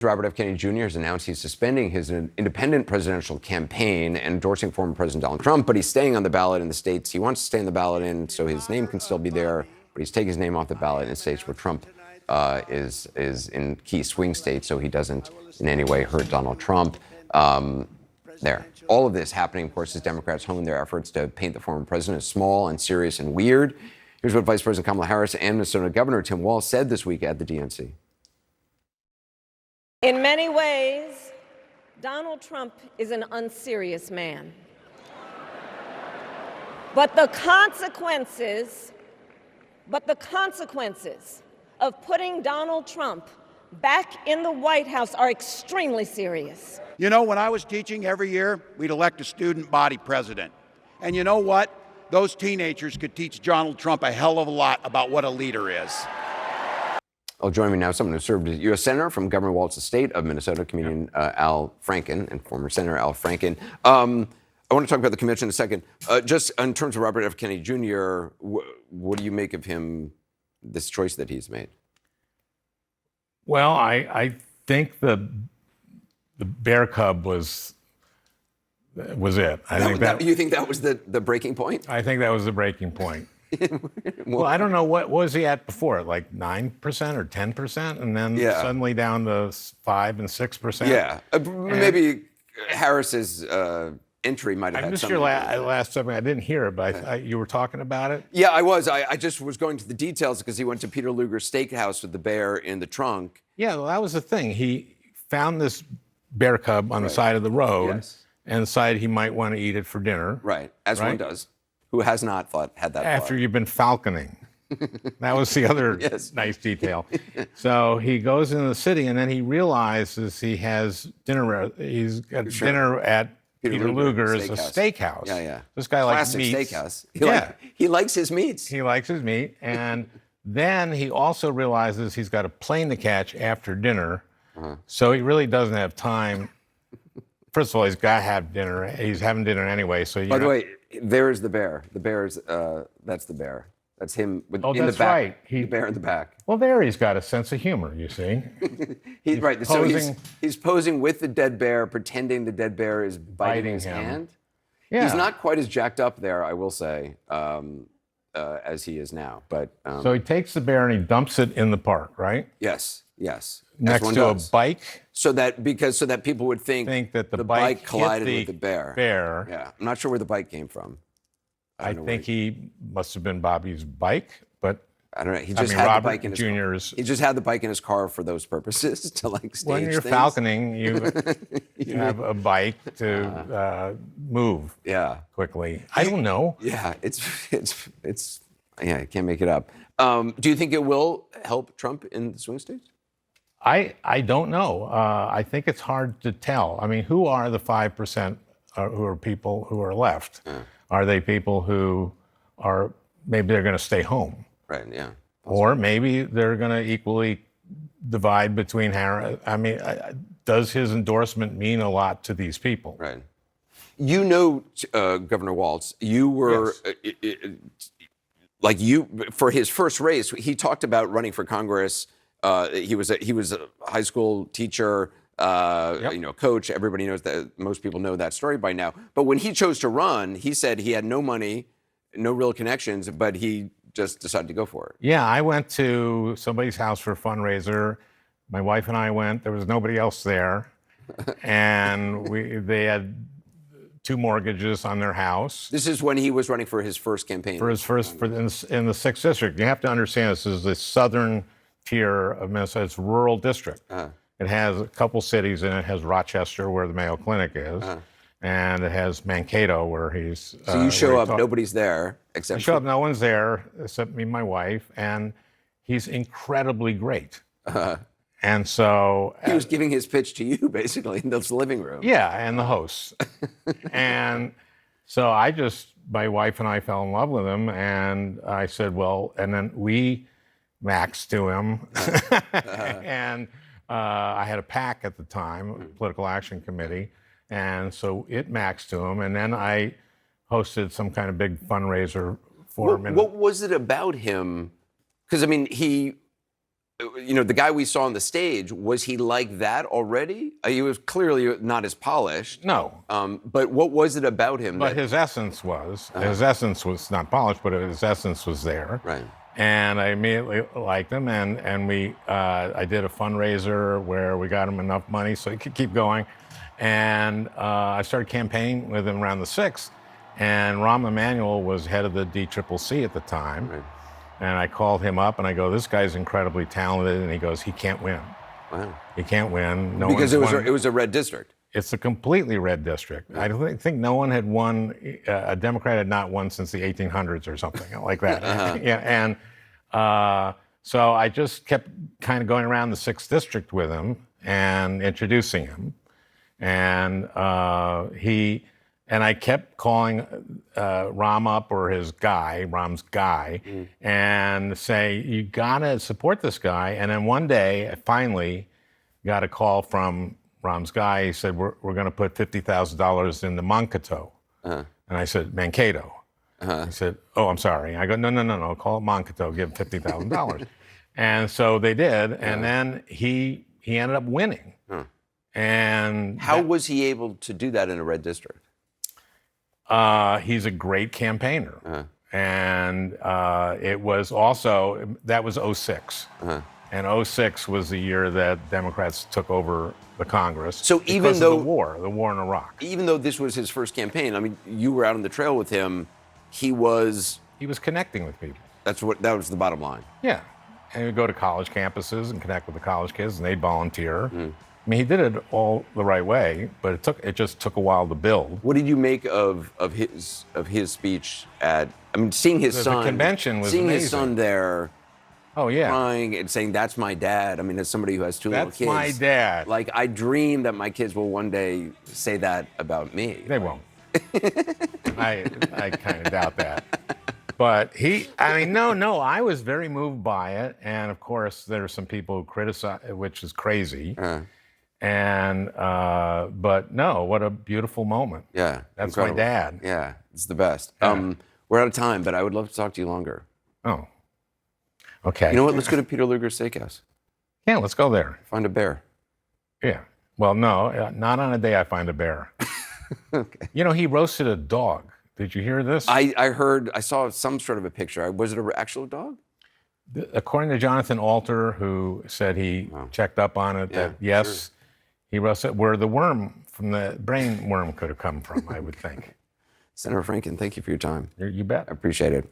Robert F. Kennedy Jr. has announced he's suspending his independent presidential campaign and endorsing former President Donald Trump, but he's staying on the ballot in the states he wants to stay on the ballot in, so his name can still be there, but he's taking his name off the ballot in states where Trump is in key swing states, so he doesn't in any way hurt Donald Trump. There. All of this happening, of course, as Democrats hone their efforts to paint the former president as small and serious and weird. Here's what Vice President Kamala Harris and Minnesota Governor Tim Walz said this week at the DNC. In many ways, Donald Trump is an unserious man. But the consequences of putting Donald Trump back in the White House are extremely serious. You know, when I was teaching every year, we'd elect a student body president. And you know what? Those teenagers could teach Donald Trump a hell of a lot about what a leader is. Joining me now, someone who served as U.S. Senator from Governor Walz's state of Minnesota, comedian Al Franken, and former Senator Al Franken. I want to talk about the convention in a second. Just in terms of Robert F. Kennedy Jr., what do you make of him, this choice that he's made? Well, I think the bear cub was it. You think that was the breaking point? I think that was the breaking point. Well, I don't know, what was he at before, like 9% or 10%, and then suddenly down to 5 and 6%. Yeah, maybe Harris's entry might have had missed something. your last segment. I didn't hear it, but you were talking about it. Yeah, I was. I just was going to the details because he went to Peter Luger's steakhouse with the bear in the trunk. Yeah, well, that was the thing. He found this bear cub on the side of the road and decided he might want to eat it for dinner. Right, as one does. Who has not had that after thought? You've been falconing. That was the other nice detail. So he goes into the city, and then he realizes he has dinner. He's got dinner at Peter Luger's steakhouse. Yeah. This guy likes meats. Steakhouse. He likes his meats. He likes his meat, and then he also realizes he's got a plane to catch after dinner, so he really doesn't have time. First of all, he's got to have dinner. He's having dinner anyway. So by the way, there is the bear. The bear is that's the bear. That's him in the back. Right. The bear in the back. Well, there he's got a sense of humor. You see. He's right. So he's posing with the dead bear, pretending the dead bear is biting his hand. Yeah. He's not quite as jacked up there, I will say, as he is now. But so he takes the bear and he dumps it in the park, right? Yes. Next to a bike. So that people would think that the bike collided with the bear. Yeah. I'm not sure where the bike came from. I think he must have been Bobby's bike, but I don't know. He just had the bike in his Jr.'s. He just had the bike in his car for those purposes to stage when you're things. falconing, you have a bike to move quickly. I don't know. Yeah, it's I can't make it up. Do you think it will help Trump in the swing states? I don't know. I think it's hard to tell. I mean, who are the 5% who are people who are left? Are they people who are, maybe they're going to stay home? Right, yeah. Or maybe they're going to equally divide between Harris. I mean, does his endorsement mean a lot to these people? Right. You know, Governor Walz, you were, for his first race, he talked about running for Congress. He was a high school teacher, coach. Everybody knows that. Most people know that story by now. But when he chose to run, he said he had no money, no real connections, but he just decided to go for it. Yeah, I went to somebody's house for a fundraiser. My wife and I went. There was nobody else there, and they had 2 mortgages on their house. This is when he was running for his first campaign. In the 6th district. You have to understand this is the southern tier of Minnesota. It's a rural district. It has a couple cities in it. It has Rochester, where the Mayo Clinic is, and it has Mankato, where he's. So you show up, nobody's there except. I show up, no one's there except me and my wife, and he's incredibly great. And so he was giving his pitch to you basically in this living room. Yeah, and the hosts. And so my wife and I fell in love with him, and I said, well, and then we maxed to him, and. I had a PAC at the time, Political Action Committee, and so it maxed to him. And then I hosted some kind of big fundraiser for him. What was it about him? Because, I mean, the guy we saw on the stage, was he like that already? He was clearly not as polished. No. But what was it about him? But his essence was, not polished, but his essence was there. Right. And I immediately liked him, and I did a fundraiser where we got him enough money so he could keep going. And I started campaigning with him around the 6th, and Rahm Emanuel was head of the DCCC at the time. Right. And I called him up and I go, this guy's incredibly talented, and he goes, he can't win. Wow. He can't win. No Because one's won. it was a red district. It's a completely red district. I think no one had won, a Democrat had not won since the 1800s or something like that. Yeah, and so I just kept kind of going around the 6th district with him and introducing him. And I kept calling Rahm up, or Rahm's guy, and say, you gotta support this guy. And then one day, I finally got a call from Rahm's guy. He said, we're going to put $50,000 in the Mankato. And I said, Mankato. He said, oh, I'm sorry. I go, no, call it Mankato, give him $50,000. And so they did, and then he ended up winning. And How was he able to do that in a red district? he's a great campaigner. And it was also, that was 06. And 06 was the year that Democrats took over the Congress. So even because though of the war in Iraq. Even though this was his first campaign, I mean, you were out on the trail with him. He was connecting with people. that was the bottom line. Yeah. And he'd go to college campuses and connect with the college kids, and they'd volunteer. I mean, he did it all the right way, but it just took a while to build. What did you make of his speech at? I mean, seeing his son. The convention was seeing amazing. his son there. Oh yeah. Crying and saying, "That's my dad." I mean, as somebody who has two little That's kids, my dad. Like, I dream that my kids will one day say that about me. They won't. I kind of doubt that. But I was very moved by it. And of course, there are some people who criticize, which is crazy. But no, what a beautiful moment. Yeah. That's incredible. my dad. Yeah, it's the best. Yeah. We're out of time, but I would love to talk to you longer. Oh, okay. You know what? Let's go to Peter Luger's Steakhouse. Yeah, let's go there. Find a bear. Yeah. Well, no, not on a day I find a bear. Okay. You know, he roasted a dog. Did you hear this? I saw some sort of a picture. Was it an actual dog? According to Jonathan Alter, who said he checked up on it, that yes, he roasted where the worm from the brain worm could have come from, I would think. Senator Franken, thank you for your time. You bet. I appreciate it.